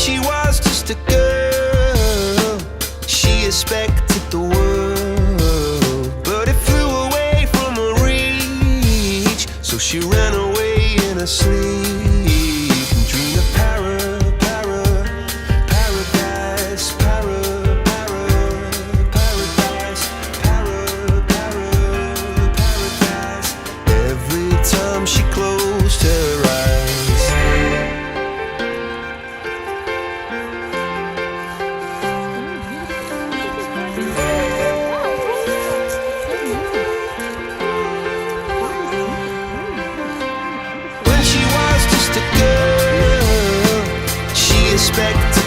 she was just a girl, she expected the world, but it flew away from her reach. So she ran away in her sleep and dreamed of paradise, paradise. Every time she closed her eyes. When she was just a girl, she expected